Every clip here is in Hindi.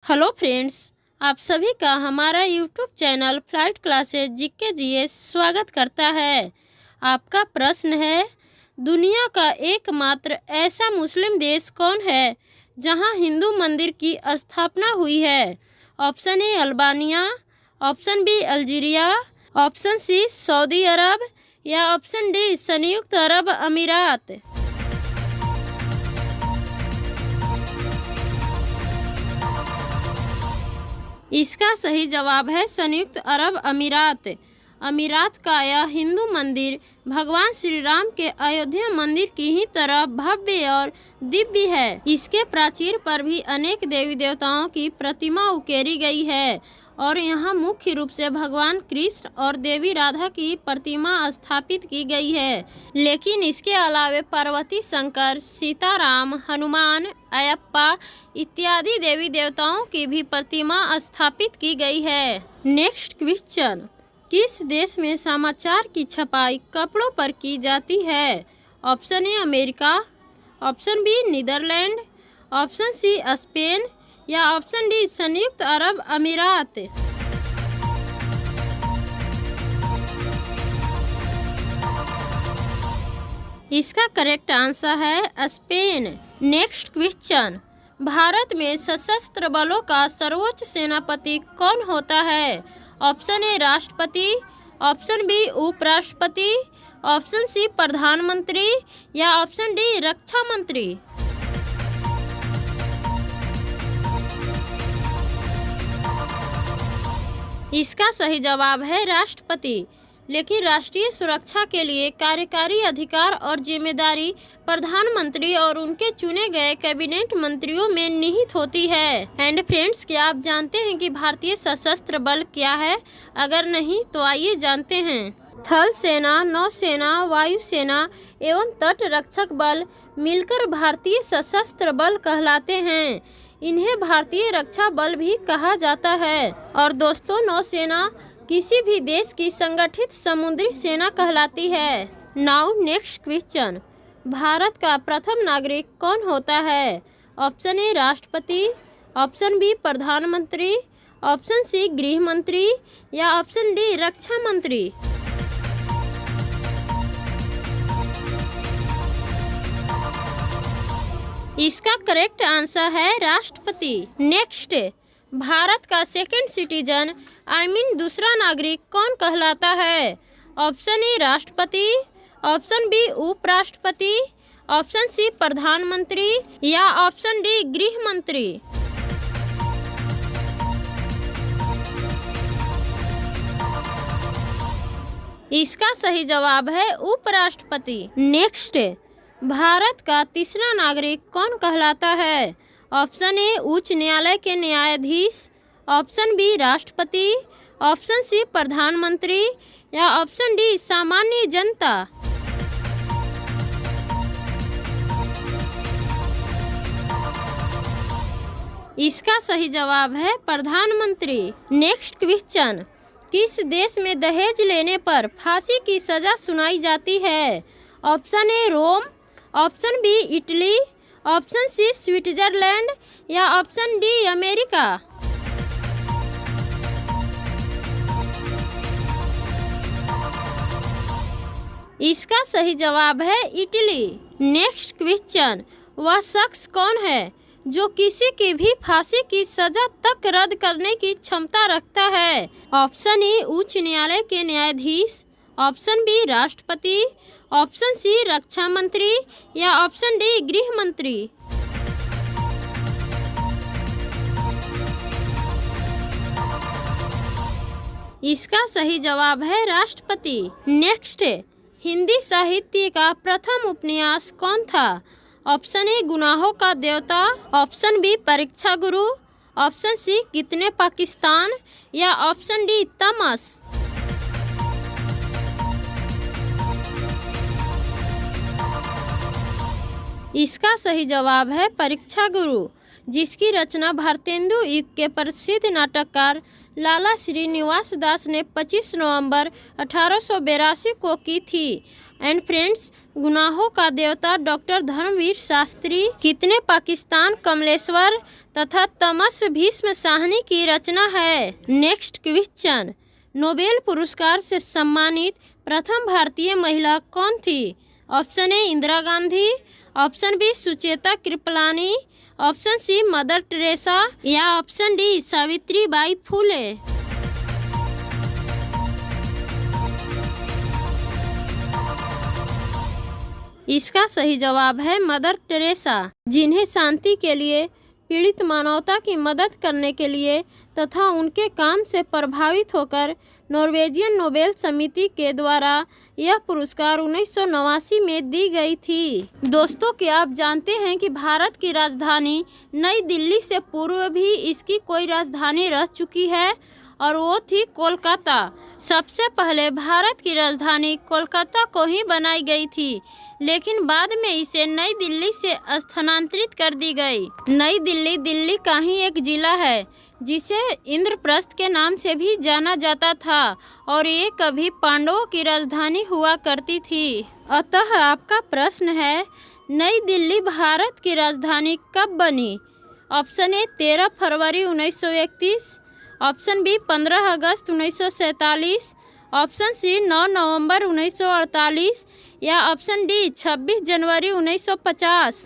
हेलो फ्रेंड्स, आप सभी का हमारा YouTube channel flight classes GK GS स्वागत करता है। आपका प्रश्न है, दुनिया का एकमात्र ऐसा मुस्लिम देश कौन है जहां हिंदू मंदिर की स्थापना हुई है? Option A Albania, option B Algeria, option C Saudi Arab या ऑप्शन डी संयुक्त अरब अमीरात। इसका सही जवाब है संयुक्त अरब अमीरात। अमीरात का यह हिंदू मंदिर भगवान श्री राम के अयोध्या मंदिर की ही तरह भव्य और दिव्य है। इसके प्राचीर पर भी अनेक देवी देवताओं की प्रतिमा उकेरी गई है और यहाँ मुख्य रूप से भगवान कृष्ण और देवी राधा की प्रतिमा स्थापित की गई है। लेकिन इसके अलावा पार्वती, शंकर, सीताराम, हनुमान, अयप्पा इत्यादि देवी देवताओं की भी प्रतिमा स्थापित की गई है। नेक्स्ट क्वेश्चन, किस देश में समाचार की छपाई कपड़ों पर की जाती है? Option A America, option B Netherlands, option C Spain या ऑप्शन डी संयुक्त अरब अमीरात। इसका करेक्ट आंसर है स्पेन। नेक्स्ट क्वेश्चन, भारत में सशस्त्र बलों का सर्वोच्च सेनापति कौन होता है? ऑप्शन ए राष्ट्रपति, ऑप्शन बी उपराष्ट्रपति, ऑप्शन सी प्रधानमंत्री या ऑप्शन डी रक्षा मंत्री। इसका सही जवाब है राष्ट्रपति। लेकिन राष्ट्रीय सुरक्षा के लिए कार्यकारी अधिकार और जिम्मेदारी प्रधानमंत्री और उनके चुने गए कैबिनेट मंत्रियों में निहित होती है। एंड फ्रेंड्स, क्या आप जानते हैं कि भारतीय सशस्त्र बल क्या है? अगर नहीं तो आइए जानते हैं। थल सेना, नौसेना, वायुसेना एवं तट रक्षक बल मिलकर भारतीय सशस्त्र बल कहलाते हैं। इन्हें भारतीय रक्षा बल भी कहा जाता है। और दोस्तों, नौसेना किसी भी देश की संगठित समुद्री सेना कहलाती है। नाउ नेक्स्ट क्वेश्चन, भारत का प्रथम नागरिक कौन होता है? ऑप्शन ए राष्ट्रपति, ऑप्शन बी प्रधानमंत्री, ऑप्शन सी गृह मंत्री या ऑप्शन डी रक्षा मंत्री। इसका करेक्ट आंसर है राष्ट्रपति। नेक्स्ट, भारत का सेकंड सिटीजन दूसरा नागरिक कौन कहलाता है? ऑप्शन ए राष्ट्रपति, ऑप्शन बी उपराष्ट्रपति, ऑप्शन सी प्रधानमंत्री या ऑप्शन डी गृह मंत्री। इसका सही जवाब है उपराष्ट्रपति। नेक्स्ट, भारत का तीसरा नागरिक कौन कहलाता है? ऑप्शन ए उच्च न्यायालय के न्यायाधीश, ऑप्शन बी राष्ट्रपति, ऑप्शन सी प्रधानमंत्री या ऑप्शन डी सामान्य जनता। इसका सही जवाब है प्रधानमंत्री। नेक्स्ट क्वेश्चन, किस देश में दहेज लेने पर फांसी की सजा सुनाई जाती है? Option A Rome, option B Italy, option C Switzerland या ऑप्शन डी अमेरिका। इसका सही जवाब है इटली। नेक्स्ट क्वेश्चन, वह शख्स कौन है जो किसी की भी फांसी की सजा तक रद्द करने की क्षमता रखता है? ऑप्शन ए उच्च न्यायालय के न्यायाधीश, ऑप्शन बी राष्ट्रपति, ऑप्शन सी रक्षा मंत्री या ऑप्शन डी गृह मंत्री। इसका सही जवाब है राष्ट्रपति। नेक्स्ट, हिंदी साहित्य का प्रथम उपन्यास कौन था? ऑप्शन ए गुनाहों का देवता, ऑप्शन बी परीक्षा गुरु, ऑप्शन सी कितने पाकिस्तान या ऑप्शन डी तमस। इसका सही जवाब है परीक्षा गुरु, जिसकी रचना भारतेंदु युग के प्रसिद्ध नाटककार लाला श्रीनिवास दास ने 25 नवंबर 1882 को की थी। एंड फ्रेंड्स, गुनाहों का देवता डॉक्टर धर्मवीर शास्त्री, कितने पाकिस्तान कमलेश्वर तथा तमस भीष्म साहनी की रचना है। नेक्स्ट क्वेश्चन, नोबेल पुरस्कार से सम्मानित प्रथम भारतीय महिला कौन थी? Option A Indira Gandhi, option B Sucheta Kripalani, option C Mother Teresa या ऑप्शन डी सावित्री बाई फुले। इसका सही जवाब है मदर टेरेसा, जिन्हें शांति के लिए, पीड़ित मानवता की मदद करने के लिए तथा उनके काम से प्रभावित होकर नॉर्वेजियन नोबेल समिति के द्वारा यह पुरस्कार 1989 में दी गई थी। दोस्तों, क्या आप जानते हैं कि भारत की राजधानी नई दिल्ली से पूर्व भी इसकी कोई राजधानी रह चुकी है और वो थी कोलकाता। सबसे पहले भारत की राजधानी कोलकाता को ही बनाई गई थी, लेकिन बाद में इसे नई दिल्ली से स्थानांतरित कर दी गई। नई दिल्ली दिल्ली का ही एक जिला है जिसे इंद्रप्रस्थ के नाम से भी जाना जाता था और ये कभी पांडवों की राजधानी हुआ करती थी। अतः आपका प्रश्न है, नई दिल्ली भारत की राजधानी कब बनी? ऑप्शन ए 13 फरवरी 1931, ऑप्शन बी 15 अगस्त 1947, ऑप्शन सी 9 नवंबर 1948 या ऑप्शन डी 26 जनवरी 1950।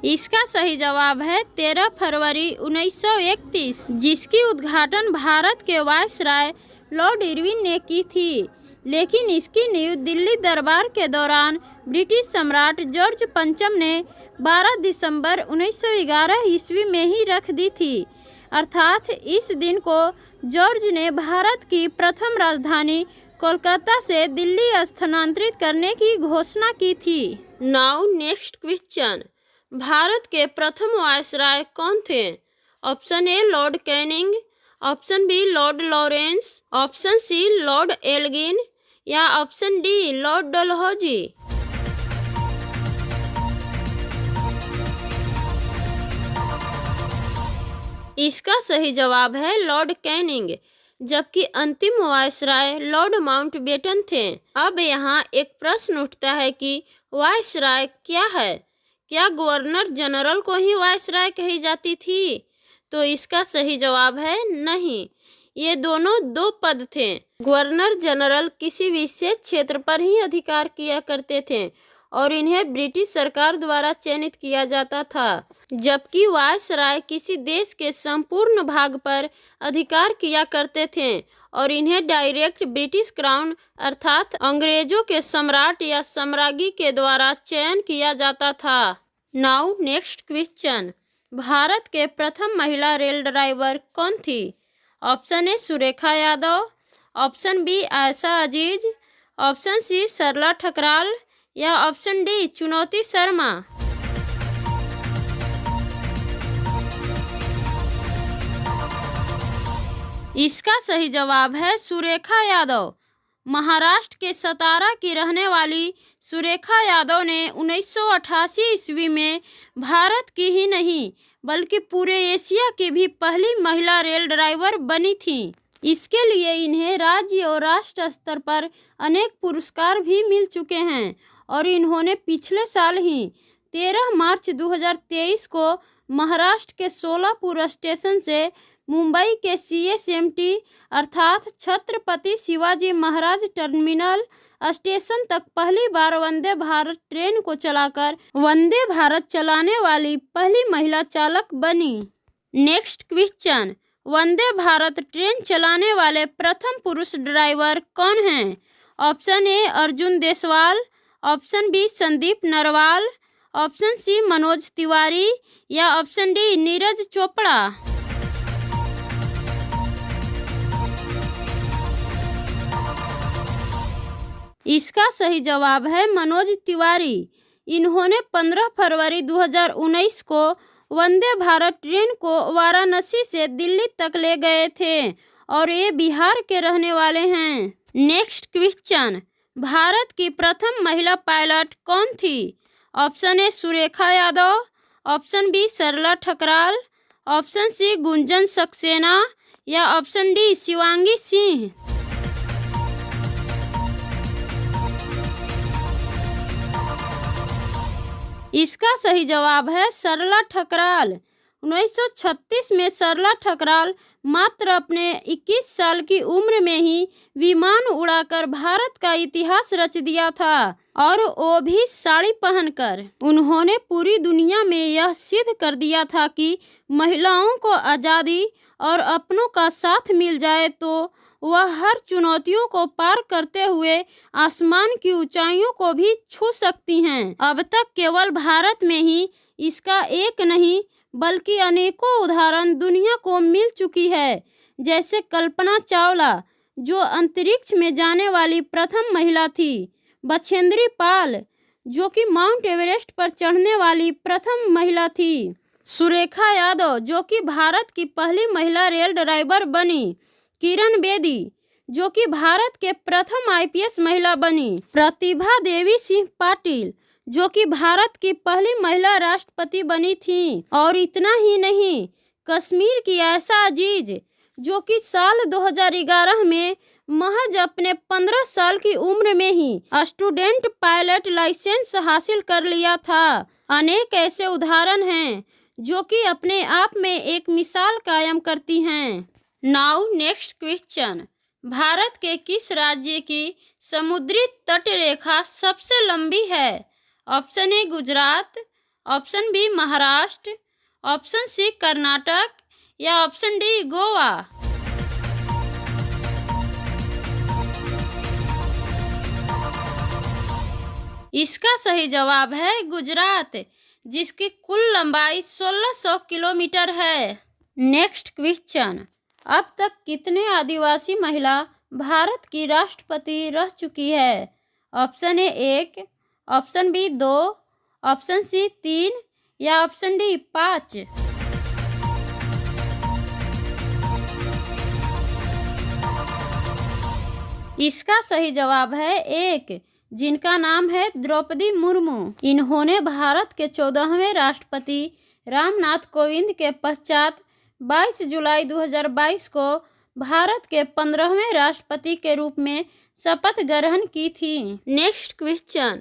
इसका सही जवाब है 13 फरवरी 1931, जिसकी उद्घाटन भारत के वायसराय लॉर्ड इरविन ने की थी, लेकिन इसकी नींव दिल्ली दरबार के दौरान ब्रिटिश सम्राट जॉर्ज पंचम ने 12 दिसंबर 1911 ईस्वी में ही रख दी थी। अर्थात इस दिन को जॉर्ज ने भारत की प्रथम राजधानी कोलकाता से दिल्ली स्थानांतरित करने की घोषणा की थी। नाउ नेक्स्ट क्वेश्चन, भारत के प्रथम वायसराय कौन थे? Option A Lord Canning, option B Lord Lawrence, option C Lord Elgin या ऑप्शन डी लॉर्ड डलहौजी। इसका सही जवाब है लॉर्ड कैनिंग, जबकि अंतिम वायसराय लॉर्ड माउंटबेटन थे। अब यहाँ एक प्रश्न उठता है कि वायसराय क्या है? क्या गवर्नर जनरल को ही वायसराय कही जाती थी? तो इसका सही जवाब है नहीं, ये दोनों दो पद थे। गवर्नर जनरल किसी विशेष क्षेत्र पर ही अधिकार किया करते थे और इन्हें ब्रिटिश सरकार द्वारा चयनित किया जाता था, जबकि वायसराय किसी देश के संपूर्ण भाग पर अधिकार किया करते थे और इन्हें डायरेक्ट ब्रिटिश क्राउन अर्थात अंग्रेजों के सम्राट या सम्राज्ञी के द्वारा चयन किया जाता था। नाउ नेक्स्ट क्वेश्चन, भारत के प्रथम महिला रेल ड्राइवर कौन थी? Option A Surekha Yadav, option B Ayesha Aziz, option C Sarla Thakral या ऑप्शन डी चुनौती शर्मा। इसका सही जवाब है सुरेखा यादव। महाराष्ट्र के सतारा की रहने वाली सुरेखा यादव ने 1988 ईस्वी में भारत की ही नहीं बल्कि पूरे एशिया की भी पहली महिला रेल ड्राइवर बनी थी। इसके लिए इन्हें राज्य और राष्ट्र स्तर पर अनेक पुरस्कार भी मिल चुके हैं और इन्होंने पिछले साल ही 13 मार्च 2023 को महाराष्ट्र के सोलापुर स्टेशन से मुंबई के CSMT अर्थात छत्रपति शिवाजी महाराज टर्मिनल स्टेशन तक पहली बार वंदे भारत ट्रेन को चलाकर वंदे भारत चलाने वाली पहली महिला चालक बनी। Next question, Vande Bharat train चलाने वाले प्रथम पुरुष ड्राइवर कौन हैं? Option A Arjun Deswal, option B Sandeep Narwal, option C Manoj Tiwari या ऑप्शन डी नीरज चोपड़ा। इसका सही जवाब है मनोज तिवारी। इन्होंने 15 फरवरी 2019 को वंदे भारत ट्रेन को वाराणसी से दिल्ली तक ले गए थे और ये बिहार के रहने वाले हैं। नेक्स्ट क्वेश्चन, भारत की प्रथम महिला पायलट कौन थी? Option A Surekha Yadav, option B Sarla Thakral, option C Gunjan Saxena या ऑप्शन डी शिवांगी सिंह। इसका सही जवाब है सरला ठकराल। 1936 में सरला ठकराल मात्र अपने 21 साल की उम्र में ही विमान उड़ाकर भारत का इतिहास रच दिया था, और वो भी साड़ी पहनकर। उन्होंने पूरी दुनिया में यह सिद्ध कर दिया था कि महिलाओं को आज़ादी और अपनों का साथ मिल जाए तो वह हर चुनौतियों को पार करते हुए आसमान की ऊंचाइयों को भी छू सकती हैं। अब तक केवल भारत में ही इसका एक नहीं बल्कि अनेकों उदाहरण दुनिया को मिल चुकी है, जैसे कल्पना चावला जो अंतरिक्ष में जाने वाली प्रथम महिला थी, बछेंद्री पाल जो कि माउंट एवरेस्ट पर चढ़ने वाली प्रथम महिला थी, सुरेखा यादव जो कि भारत की पहली महिला रेल ड्राइवर बनी, किरण बेदी जो कि भारत के प्रथम आईपीएस महिला बनी, प्रतिभा देवी सिंह पाटिल जो कि भारत की पहली महिला राष्ट्रपति बनी थी, और इतना ही नहीं, कश्मीर की आयशा अजीज जो कि साल 2011 में महज अपने 15 साल की उम्र में ही स्टूडेंट पायलट लाइसेंस हासिल कर लिया था। अनेक ऐसे उदाहरण हैं जो कि अपने आप में एक मिसाल कायम करती हैं। नाउ नेक्स्ट क्वेश्चन, भारत के किस राज्य की समुद्री तट रेखा सबसे लंबी है? Option A Gujarat, option B Maharashtra, option C Karnataka या ऑप्शन डी गोवा। इसका सही जवाब है गुजरात, जिसकी कुल लंबाई 1600 किलोमीटर है। नेक्स्ट क्वेश्चन, अब तक कितने आदिवासी महिला भारत की राष्ट्रपति रह चुकी है? Option A 1, option B 2, option C 3 या ऑप्शन डी 5। इसका सही जवाब है 1, जिनका नाम है द्रौपदी मुर्मू। इन्होंने भारत के 14वें राष्ट्रपति रामनाथ कोविंद के पश्चात 22 जुलाई 2022 को भारत के 15वें राष्ट्रपति के रूप में शपथ ग्रहण की थी। नेक्स्ट क्वेश्चन,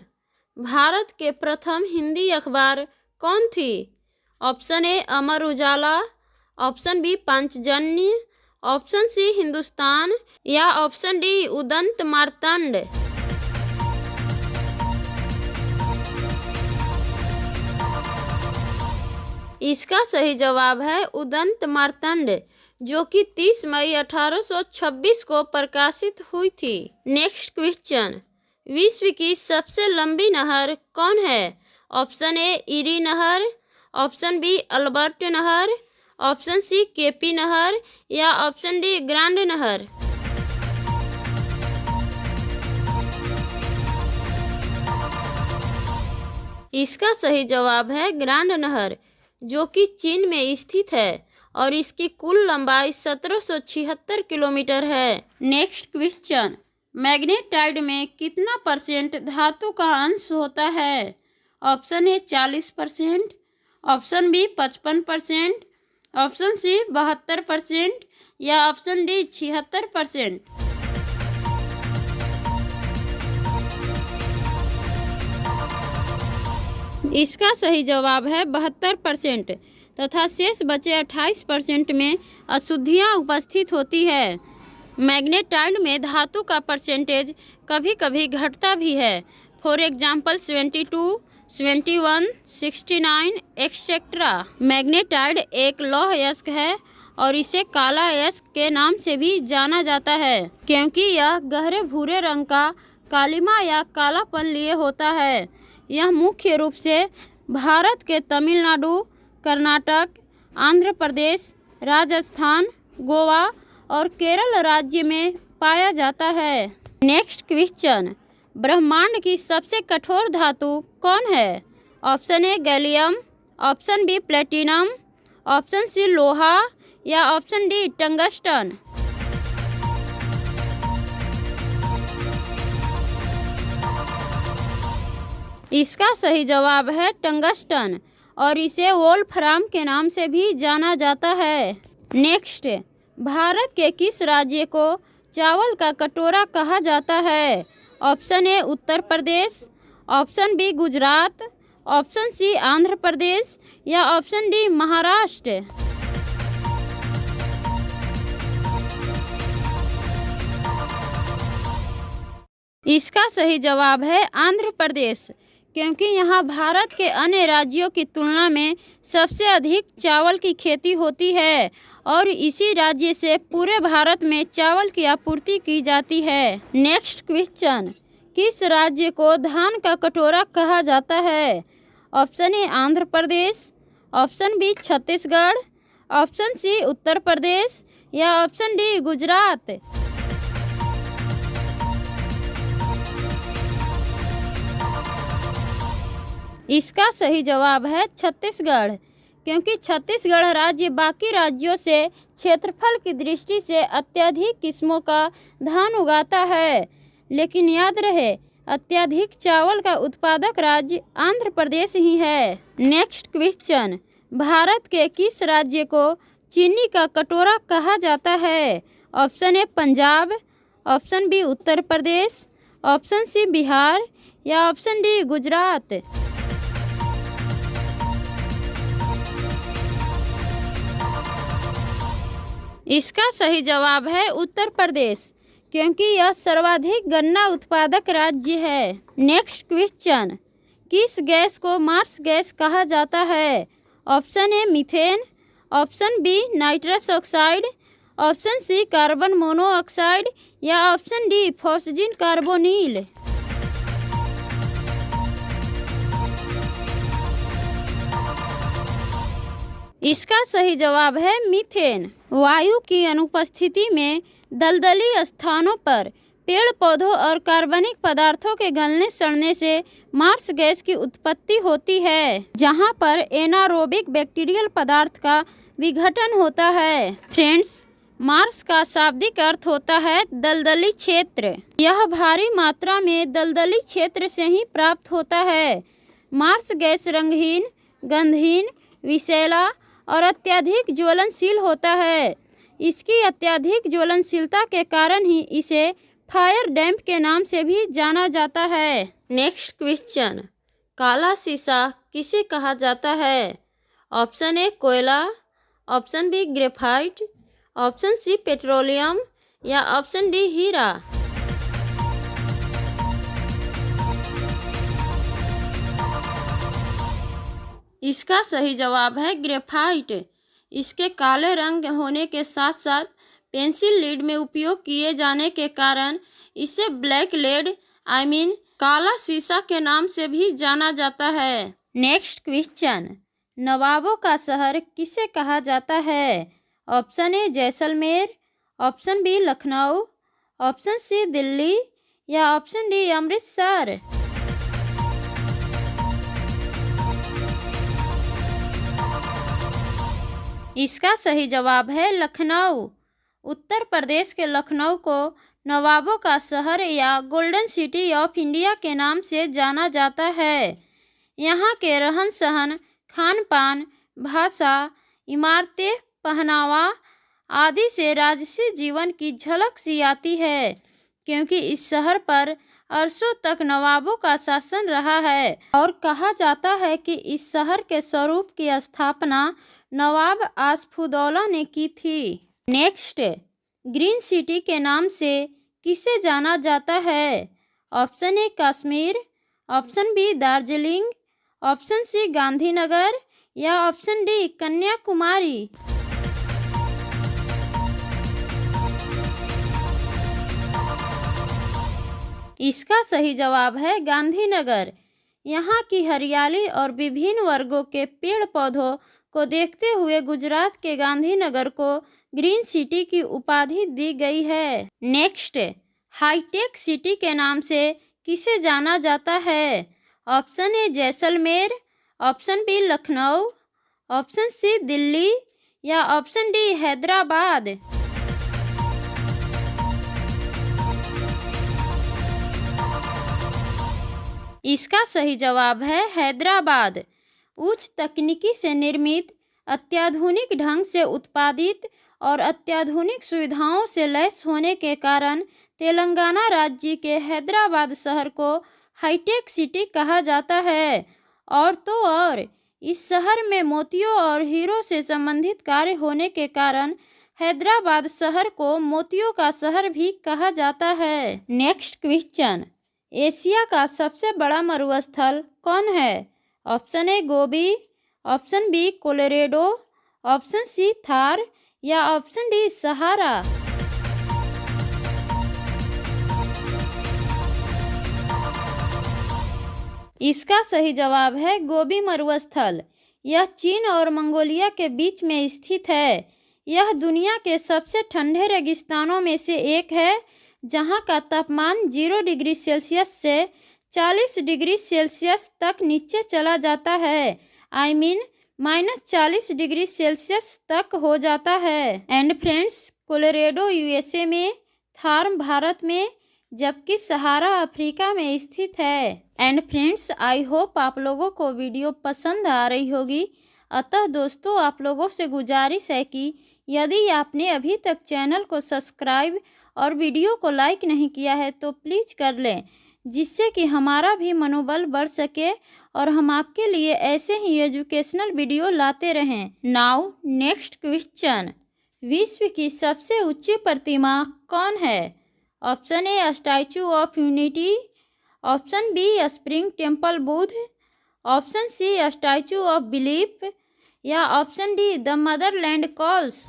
भारत के प्रथम हिंदी अखबार कौन थी? Option A Amar Ujala, option B Panchjanya, option C Hindustan या ऑप्शन डी उदंत मार्तंड। इसका सही जवाब है उदंत मार्तंड, जो कि 30 मई 1826 को प्रकाशित हुई थी। नेक्स्ट क्वेश्चन, विश्व की सबसे लंबी नहर कौन है? ऑप्शन ए इरी नहर, ऑप्शन बी अल्बर्ट नहर, ऑप्शन सी केपी नहर या ऑप्शन डी ग्रांड नहर। इसका सही जवाब है ग्रांड नहर, जो कि चीन में स्थित है और इसकी कुल लंबाई 1776 किलोमीटर है। नेक्स्ट क्वेश्चन, मैग्नेटाइट में कितना परसेंट धातु का अंश होता है? Option A 40%, option B 55%, option C 72% या ऑप्शन डी 76%। इसका सही जवाब है 72% तथा शेष बचे 28% में अशुद्धियाँ उपस्थित होती है। मैग्नेटाइट में धातु का परसेंटेज कभी कभी घटता भी है, फॉर एग्जाम्पल 72, 71, 69 एक्सेट्रा। मैग्नेटाइट एक लौह अयस्क है और इसे काला अयस्क के नाम से भी जाना जाता है, क्योंकि यह गहरे भूरे रंग का कालिमा या कालापन लिए होता है। यह मुख्य रूप से भारत के तमिलनाडु, कर्नाटक, आंध्र प्रदेश, राजस्थान, गोवा और केरल राज्य में पाया जाता है। नेक्स्ट क्वेश्चन, ब्रह्मांड की सबसे कठोर धातु कौन है? Option A gallium, option B platinum, option C लोहा या ऑप्शन डी टंगस्टन। इसका सही जवाब है टंगस्टन और इसे वोल्फ्राम के नाम से भी जाना जाता है। नेक्स्ट, भारत के किस राज्य को चावल का कटोरा कहा जाता है? Option A Uttar Pradesh, option B Gujarat, option C Andhra Pradesh या ऑप्शन डी महाराष्ट्र। इसका सही जवाब है आंध्र प्रदेश, क्योंकि यहाँ भारत के अन्य राज्यों की तुलना में सबसे अधिक चावल की खेती होती है और इसी राज्य से पूरे भारत में चावल की आपूर्ति की जाती है। नेक्स्ट क्वेश्चन, किस राज्य को धान का कटोरा कहा जाता है? Option A Andhra Pradesh, option B Chhattisgarh, option C Uttar Pradesh या ऑप्शन डी गुजरात। इसका सही जवाब है छत्तीसगढ़, क्योंकि छत्तीसगढ़ राज्य बाकी राज्यों से क्षेत्रफल की दृष्टि से अत्यधिक किस्मों का धान उगाता है, लेकिन याद रहे अत्यधिक चावल का उत्पादक राज्य आंध्र प्रदेश ही है। नेक्स्ट क्वेश्चन, भारत के किस राज्य को चीनी का कटोरा कहा जाता है? Option A Punjab, option B Uttar Pradesh, option C Bihar या ऑप्शन डी गुजरात। इसका सही जवाब है उत्तर प्रदेश, क्योंकि यह सर्वाधिक गन्ना उत्पादक राज्य है। नेक्स्ट क्वेश्चन, किस गैस को मार्स गैस कहा जाता है? Option A methane, option B nitrous oxide, option C carbon monoxide या ऑप्शन डी फॉस्जीन कार्बोनिल। इसका सही जवाब है मीथेन। वायु की अनुपस्थिति में दलदली स्थानों पर पेड़ पौधों और कार्बनिक पदार्थों के गलने सड़ने से मार्स गैस की उत्पत्ति होती है, जहां पर एनारोबिक बैक्टीरियल पदार्थ का विघटन होता है। फ्रेंड्स, मार्स का शाब्दिक अर्थ होता है दलदली क्षेत्र। यह भारी मात्रा में दलदली क्षेत्र से ही प्राप्त होता है। मार्स गैस रंगहीन, गंधहीन, विषैला और अत्यधिक ज्वलनशील होता है। इसकी अत्यधिक ज्वलनशीलता के कारण ही इसे फायर डैम्प के नाम से भी जाना जाता है। नेक्स्ट क्वेश्चन, काला शीशा किसे कहा जाता है? ऑप्शन ए कोयला, option B graphite, option C petroleum या ऑप्शन डी हीरा। इसका सही जवाब है ग्रेफाइट। इसके काले रंग होने के साथ साथ पेंसिल लीड में उपयोग किए जाने के कारण इसे ब्लैक लेड काला शीशा के नाम से भी जाना जाता है। नेक्स्ट क्वेश्चन, नवाबों का शहर किसे कहा जाता है? Option A Jaisalmer, option B Lucknow, option C Delhi या ऑप्शन डी अमृतसर। इसका सही जवाब है लखनऊ। उत्तर प्रदेश के लखनऊ को नवाबों का शहर या गोल्डन सिटी ऑफ इंडिया के नाम से जाना जाता है। यहाँ के रहन सहन, खान पान, भाषा, इमारतें, पहनावा आदि से राजसी जीवन की झलक सी आती है, क्योंकि इस शहर पर अरसों तक नवाबों का शासन रहा है और कहा जाता है कि इस शहर के स्वरूप की स्थापना नवाब आसफुद्दौला ने की थी। नेक्स्ट, ग्रीन सिटी के नाम से किसे जाना जाता है? Option A Kashmir, option B Darjeeling, option C Gandhinagar या ऑप्शन डी कन्याकुमारी। इसका सही जवाब है गांधीनगर। यहाँ की हरियाली और विभिन्न वर्गों के पेड़ पौधों को देखते हुए गुजरात के गांधीनगर को ग्रीन सिटी की उपाधि दी गई है। नेक्स्ट, हाईटेक सिटी के नाम से किसे जाना जाता है? Option A Jaisalmer, option B Lucknow, option C Delhi या ऑप्शन डी हैदराबाद। इसका सही जवाब है हैदराबाद। उच्च तकनीकी से निर्मित, अत्याधुनिक ढंग से उत्पादित और अत्याधुनिक सुविधाओं से लैस होने के कारण तेलंगाना राज्य के हैदराबाद शहर को हाईटेक सिटी कहा जाता है। और तो और इस शहर में मोतियों और हीरो से संबंधित कार्य होने के कारण हैदराबाद शहर को मोतियों का शहर भी कहा जाता है। नेक्स्ट क्वेश्चन, एशिया का सबसे बड़ा मरुस्थल कौन है? Option A Gobi, option B Colorado, option C Thar या ऑप्शन डी सहारा। इसका सही जवाब है गोबी मरुस्थल। यह चीन और मंगोलिया के बीच में स्थित है। यह दुनिया के सबसे ठंडे रेगिस्तानों में से एक है, जहां का तापमान 0 डिग्री सेल्सियस से 40 डिग्री सेल्सियस तक नीचे चला जाता है। -40 डिग्री सेल्सियस तक हो जाता है। एंड फ्रेंड्स, कोलोराडो यूएसए में, थार भारत में, जबकि सहारा अफ्रीका में स्थित है। एंड फ्रेंड्स, आई होप आप लोगों को वीडियो पसंद आ रही होगी। अतः दोस्तों, आप लोगों से गुजारिश है कि यदि आपने अभी तक चैनल को सब्सक्राइब और वीडियो को लाइक नहीं किया है तो प्लीज़ कर लें, जिससे कि हमारा भी मनोबल बढ़ सके और हम आपके लिए ऐसे ही एजुकेशनल वीडियो लाते रहें। नाउ नेक्स्ट क्वेश्चन, विश्व की सबसे ऊंची प्रतिमा कौन है? Option A statue of unity, option B spring temple Buddha, option C statue of belief या option D the motherland calls.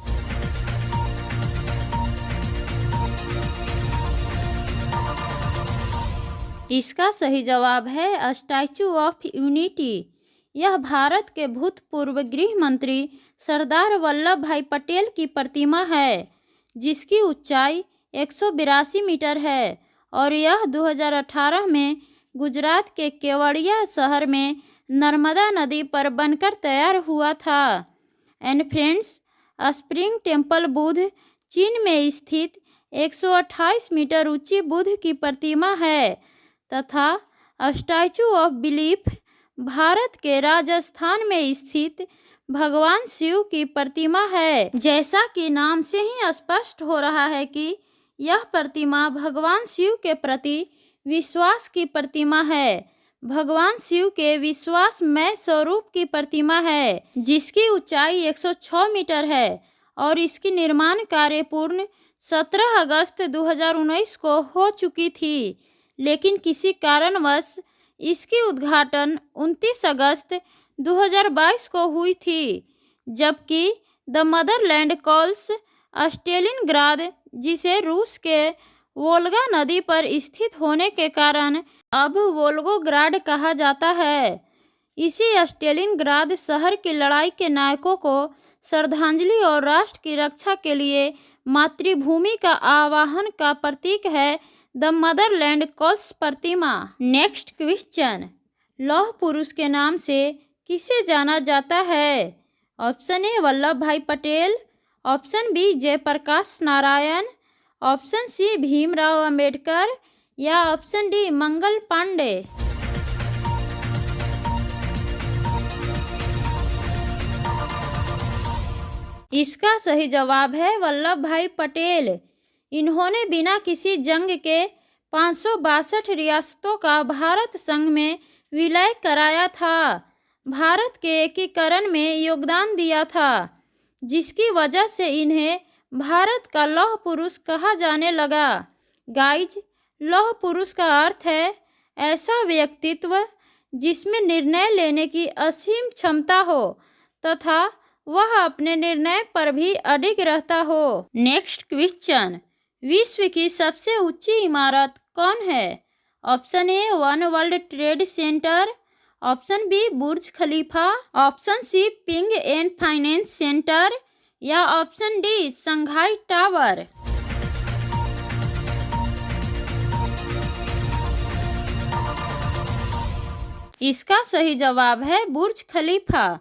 इसका सही जवाब है स्टैचू ऑफ यूनिटी। यह भारत के भूतपूर्व गृह मंत्री सरदार वल्लभ भाई पटेल की प्रतिमा है, जिसकी ऊंचाई 182 मीटर है और यह 2018 में गुजरात के केवड़िया शहर में नर्मदा नदी पर बनकर तैयार हुआ था। And friends, spring temple Buddha चीन में स्थित 128 मीटर ऊंची बुद्ध की प्रतिमा है तथा स्टैचू ऑफ बिलीफ भारत के राजस्थान में स्थित भगवान शिव की प्रतिमा है। जैसा कि नाम से ही स्पष्ट हो रहा है कि यह प्रतिमा भगवान शिव के प्रति विश्वास की प्रतिमा है। भगवान शिव के विश्वासमय स्वरूप की प्रतिमा है, जिसकी ऊंचाई 106 मीटर है और इसकी निर्माण कार्य पूर्ण 17 अगस्त 2019 को हो चुकी थी, लेकिन किसी कारणवश इसकी उद्घाटन 29 अगस्त 2022 को हुई थी। जबकि द मदरलैंड कॉल्स स्टेलिनग्राद, जिसे रूस के वोल्गा नदी पर स्थित होने के कारण अब वोल्गोग्राड कहा जाता है। इसी स्टेलिनग्राद शहर की लड़ाई के नायकों को श्रद्धांजलि और राष्ट्र की रक्षा के लिए मातृभूमि का आवाहन का प्रतीक है the motherland calls Pratima. Next question, लौह पुरुष के नाम से किसे जाना जाता है? Option A Vallabh Bhai Patel, option B Jayaprakash Narayan, option C Bhimrao Ambedkar या ऑप्शन डी मंगल पांडे। इसका सही जवाब है वल्लभ भाई पटेल। इन्होंने बिना किसी जंग के 562 रियासतों का भारत संघ में विलय कराया था, भारत के एकीकरण में योगदान दिया था, जिसकी वजह से इन्हें भारत का लौह पुरुष कहा जाने लगा। गाइज, लौह पुरुष का अर्थ है ऐसा व्यक्तित्व जिसमें निर्णय लेने की असीम क्षमता हो तथा वह अपने निर्णय पर भी अडिग रहता हो। नेक्स्ट क्वेश्चन, विश्व की सबसे ऊंची इमारत कौन है? Option A one World Trade Center, option B Burj Khalifa, option C Ping An Finance Center या ऑप्शन डी संघाई टावर। इसका सही जवाब है बुर्ज खलीफा,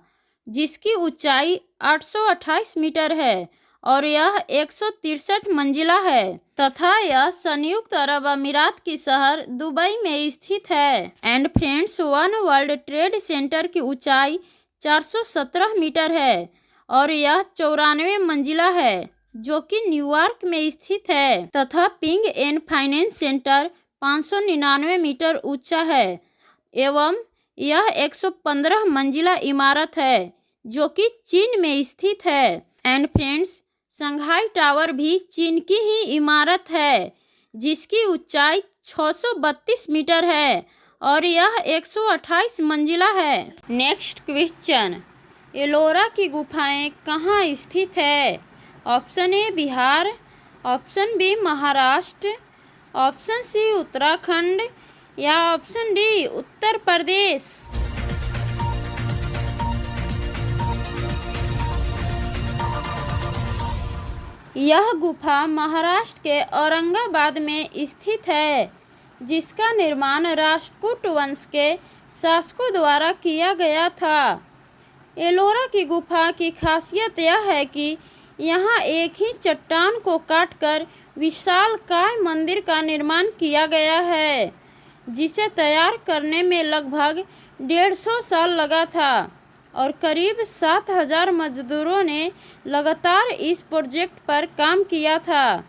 जिसकी ऊंचाई 828 मीटर है और यह 163 मंजिला है तथा यह संयुक्त अरब अमीरात की शहर दुबई में स्थित है। And friends, one World Trade centre की ऊंचाई 417 मीटर है और यह 94 मंजिला है जो कि न्यूयॉर्क में स्थित है, तथा Ping An Finance Center 599 meter ऊंचा है एवं यह 115 मंजिला इमारत है जो कि चीन में स्थित है। एंड फ्रेंड्स, शंघाई टावर भी चीन की ही इमारत है जिसकी ऊंचाई 632 मीटर है और यह 128 मंजिला है। नेक्स्ट क्वेश्चन, एलोरा की गुफाएं कहाँ स्थित है? Option A Bihar, option B Maharashtra, option C Uttarakhand या ऑप्शन डी उत्तर प्रदेश। यह गुफा महाराष्ट्र के औरंगाबाद में स्थित है जिसका निर्माण राष्ट्रकूट वंश के शासकों द्वारा किया गया था। एलोरा की गुफा की खासियत यह है कि यहाँ एक ही चट्टान को काटकर विशालकाय मंदिर का निर्माण किया गया है जिसे तैयार करने में लगभग 150 साल लगा था और करीब 7000 मजदूरों ने लगातार इस प्रोजेक्ट पर काम किया था।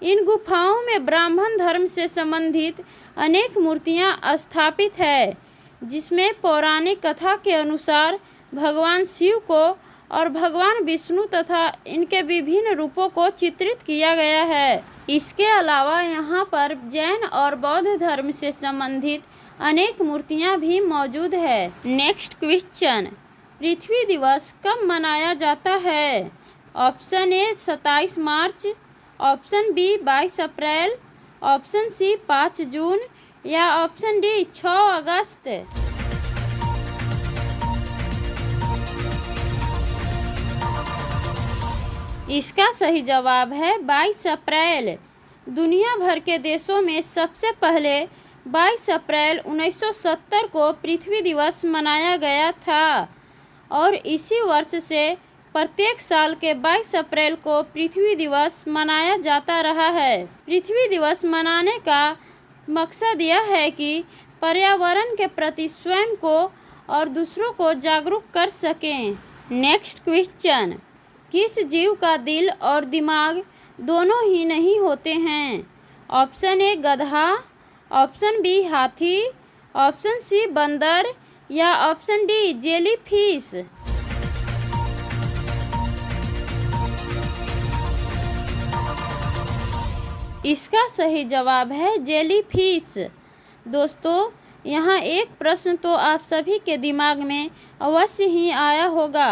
इन गुफाओं में ब्राह्मण धर्म से संबंधित अनेक मूर्तियां स्थापित है जिसमें पौराणिक कथा के अनुसार भगवान शिव को और भगवान विष्णु तथा इनके विभिन्न रूपों को चित्रित किया गया है। इसके अलावा यहाँ पर जैन और बौद्ध धर्म से संबंधित अनेक मूर्तियाँ भी मौजूद है। नेक्स्ट क्वेश्चन, पृथ्वी दिवस कब मनाया जाता है? ऑप्शन ए 27 मार्च, ऑप्शन बी 22 अप्रैल, ऑप्शन सी 5 जून या ऑप्शन डी 6 अगस्त। इसका सही जवाब है 22 अप्रैल। दुनिया भर के देशों में सबसे पहले 22 अप्रैल 1970 को पृथ्वी दिवस मनाया गया था और इसी वर्ष से प्रत्येक साल के 22 अप्रैल को पृथ्वी दिवस मनाया जाता रहा है। पृथ्वी दिवस मनाने का मकसद यह है कि पर्यावरण के प्रति स्वयं को और दूसरों को जागरूक कर सकें। नेक्स्ट क्वेश्चन, किस जीव का दिल और दिमाग दोनों ही नहीं होते हैं? ऑप्शन ए गधा, ऑप्शन बी हाथी, ऑप्शन सी बंदर या ऑप्शन डी जेलीफिश। इसका सही जवाब है जेलीफिश। दोस्तों, यहाँ एक प्रश्न तो आप सभी के दिमाग में अवश्य ही आया होगा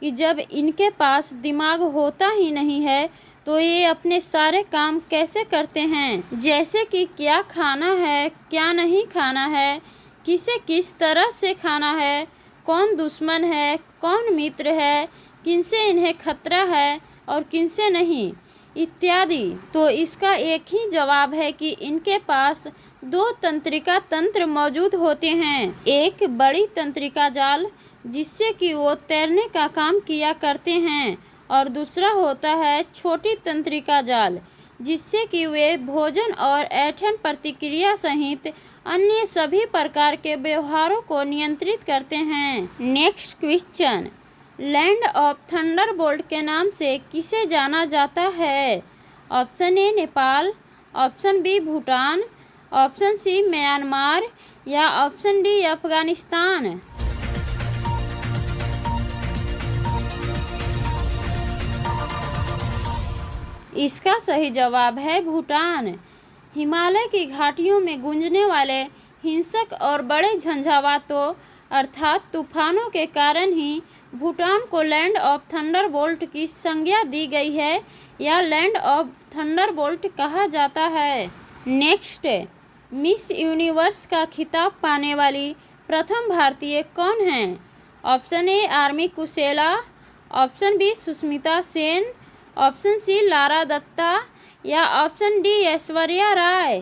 कि जब इनके पास दिमाग होता ही नहीं है तो ये अपने सारे काम कैसे करते हैं, जैसे कि क्या खाना है, क्या नहीं खाना है, किसे किस तरह से खाना है, कौन दुश्मन है, कौन मित्र है, किनसे इन्हें खतरा है और किनसे नहीं, इत्यादि। तो इसका एक ही जवाब है कि इनके पास 2 तंत्रिका तंत्र मौजूद होते हैं। एक बड़ी तंत्रिका जाल जिससे कि वो तैरने का काम किया करते हैं और दूसरा होता है छोटी तंत्रिका जाल जिससे कि वे भोजन और ऐंठन प्रतिक्रिया सहित अन्य सभी प्रकार के व्यवहारों को नियंत्रित करते हैं। Next question, land of thunderbolt के नाम से किसे जाना जाता है? Option A Nepal, option B Bhutan, option C Myanmar या ऑप्शन डी अफगानिस्तान। इसका सही जवाब है भूटान। हिमालय की घाटियों में गूंजने वाले हिंसक और बड़े झंझावातों अर्थात तूफानों के कारण ही भूटान को लैंड ऑफ थंडरबोल्ट की संज्ञा दी गई है या लैंड ऑफ थंडरबोल्ट कहा जाता है। नेक्स्ट, मिस यूनिवर्स का खिताब पाने वाली प्रथम भारतीय कौन है? ऑप्शन ए आर्मी कुशेला, option B Sushmita Sen, option C Lara Dutta या ऑप्शन डी ऐश्वर्या राय।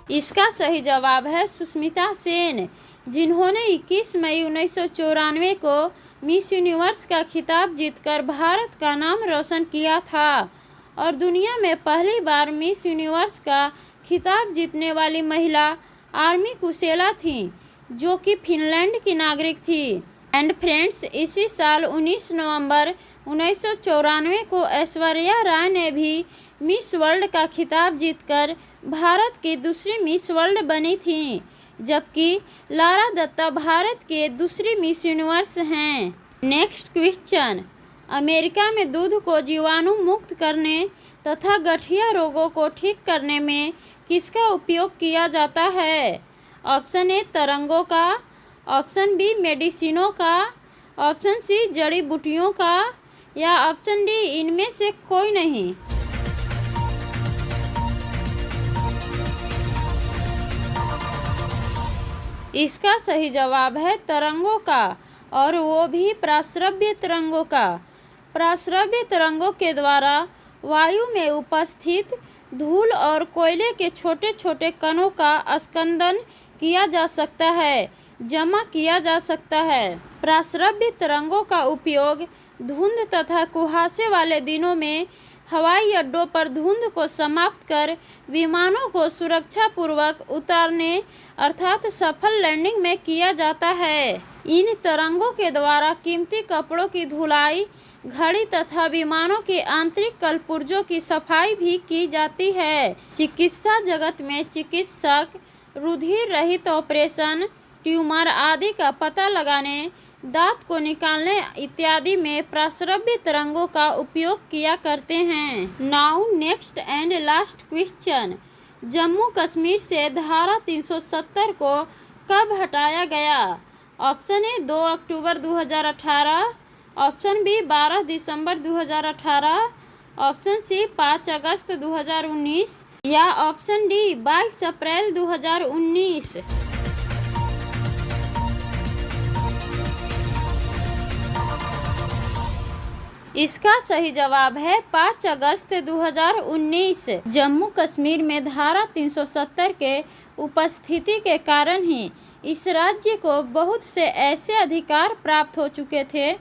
इसका सही जवाब है सुष्मिता सेन, जिन्होंने 21 मई 1994 को मिस यूनिवर्स का खिताब जीतकर भारत का नाम रोशन किया था और दुनिया में पहली बार मिस यूनिवर्स का खिताब जीतने वाली महिला आर्मी कुशेला थीं। जो कि फिनलैंड की नागरिक थी। एंड फ्रेंड्स, इसी साल 19 नवंबर 1994 को ऐश्वर्या राय ने भी मिस वर्ल्ड का खिताब जीतकर भारत की दूसरी मिस वर्ल्ड बनी थी, जबकि लारा दत्ता भारत के दूसरी मिस यूनिवर्स हैं। नेक्स्ट क्वेश्चन, अमेरिका में दूध को जीवाणु मुक्त करने तथा गठिया रोगों को ठीक करने में किसका उपयोग किया जाता है? ऑप्शन ए तरंगों का, ऑप्शन बी मेडिसिनों का, ऑप्शन सी जड़ी बूटियों का, या ऑप्शन डी इनमें से कोई नहीं। इसका सही जवाब है तरंगों का, और वो भी प्राश्रव्य तरंगों का। प्राश्रव्य तरंगों के द्वारा वायु में उपस्थित धूल और कोयले के छोटे छोटे कणों का स्कंदन किया जा सकता है, जमा किया जा सकता है। प्राश्रव्य तरंगों का उपयोग धुंध तथा कुहासे वाले दिनों में हवाई अड्डों पर धुंध को समाप्त कर विमानों को सुरक्षापूर्वक उतारने अर्थात सफल लैंडिंग में किया जाता है। इन तरंगों के द्वारा कीमती कपड़ों की धुलाई, घड़ी तथा विमानों के आंतरिक कलपुर्जों की सफाई भी की जाती है। चिकित्सा जगत में चिकित्सक रुधिर रहित ऑपरेशन, ट्यूमर आदि का पता लगाने, दांत को निकालने इत्यादि में प्राश्रव्य तरंगों का उपयोग किया करते हैं। Now next and last question, Jammu Kashmir से धारा 370 को कब हटाया गया? ऑप्शन ए 2 अक्टूबर 2018, ऑप्शन बी 12 दिसंबर 2018, ऑप्शन सी 5 अगस्त 2019, या ऑप्शन डी 22 अप्रैल 2019। इसका सही जवाब है 5 अगस्त 2019। जम्मू कश्मीर में धारा 370 के उपस्थिति के कारण ही इस राज्य को बहुत से ऐसे अधिकार प्राप्त हो चुके थे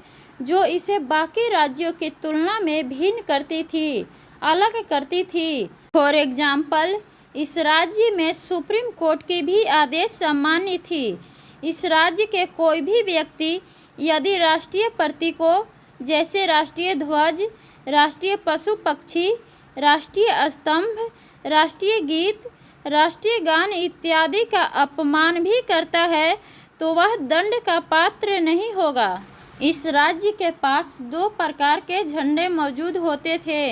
जो इसे बाकी राज्यों की तुलना में भिन्न करती थी, अलग करती थी। फॉर एग्जाम्पल, इस राज्य में सुप्रीम कोर्ट की भी आदेश सामान्य थी। इस राज्य के कोई भी व्यक्ति यदि राष्ट्रीय प्रतीकों जैसे राष्ट्रीय ध्वज, राष्ट्रीय पशु पक्षी, राष्ट्रीय स्तंभ, राष्ट्रीय गीत, राष्ट्रीय गान इत्यादि का अपमान भी करता है तो वह दंड का पात्र नहीं होगा। इस राज्य के पास 2 प्रकार के झंडे मौजूद होते थे,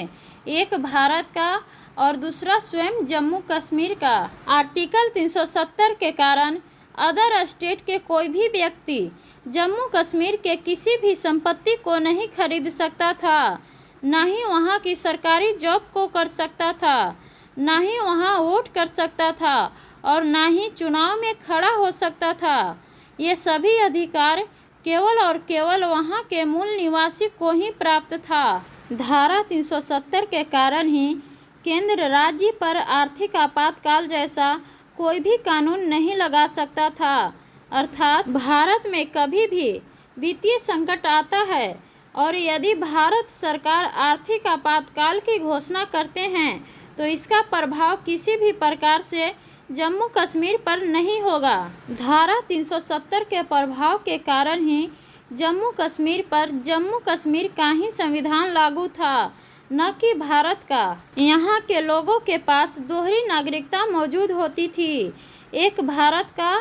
एक भारत का और दूसरा स्वयं जम्मू कश्मीर का। आर्टिकल 370 के कारण अदर स्टेट के कोई भी व्यक्ति जम्मू कश्मीर के किसी भी संपत्ति को नहीं खरीद सकता था, न ही वहाँ की सरकारी जॉब को कर सकता था, न ही वहाँ वोट कर सकता था और न ही चुनाव में खड़ा हो सकता था। ये सभी अधिकार केवल और केवल वहाँ के मूल निवासी को ही प्राप्त था। धारा 370 के कारण ही केंद्र राज्य पर आर्थिक आपातकाल जैसा कोई भी कानून नहीं लगा सकता था। अर्थात भारत में कभी भी वित्तीय संकट आता है और यदि भारत सरकार आर्थिक आपातकाल की घोषणा करते हैं तो इसका प्रभाव किसी भी प्रकार से जम्मू कश्मीर पर नहीं होगा। धारा 370 के प्रभाव के कारण ही जम्मू कश्मीर पर जम्मू कश्मीर का ही संविधान लागू था, न कि भारत का। यहाँ के लोगों के पास दोहरी नागरिकता मौजूद होती थी, एक भारत का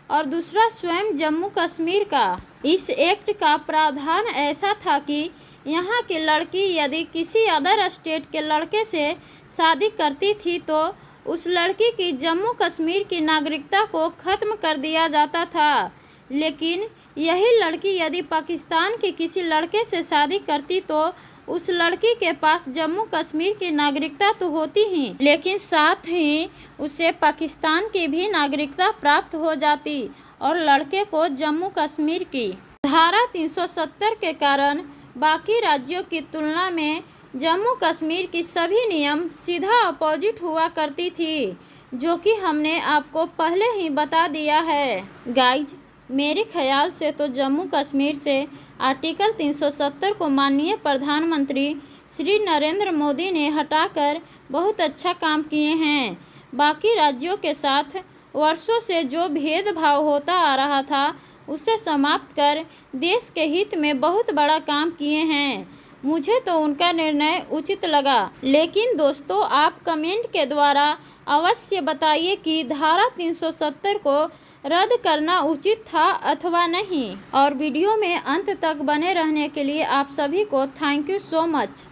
और दूसरा स्वयं जम्मू कश्मीर का। इस एक्ट का प्रावधान ऐसा था कि यहाँ की लड़की यदि किसी अदर स्टेट के लड़के से शादी करती थी तो उस लड़की की जम्मू कश्मीर की नागरिकता को खत्म कर दिया जाता था। लेकिन यही लड़की यदि पाकिस्तान के किसी लड़के से शादी करती तो उस लड़की के पास जम्मू कश्मीर की नागरिकता तो होती ही, लेकिन साथ ही उसे पाकिस्तान की भी नागरिकता प्राप्त हो जाती और लड़के को जम्मू कश्मीर की। धारा 370 के कारण बाकी राज्यों की तुलना में जम्मू कश्मीर की सभी नियम सीधा अपोजिट हुआ करती थी, जो कि हमने आपको पहले ही बता दिया है। गाइज, मेरे ख्याल से तो जम्मू कश्मीर से आर्टिकल 370 को माननीय प्रधानमंत्री श्री नरेंद्र मोदी ने हटाकर बहुत अच्छा काम किए हैं। बाकी राज्यों के साथ वर्षों से जो भेदभाव होता आ रहा था उसे समाप्त कर देश के हित में बहुत बड़ा काम किए हैं। मुझे तो उनका निर्णय उचित लगा। लेकिन दोस्तों, आप कमेंट के द्वारा अवश्य बताइए कि धारा 370 को रद्द करना उचित था अथवा नहीं। और वीडियो में अंत तक बने रहने के लिए आप सभी को थैंक यू सो मच।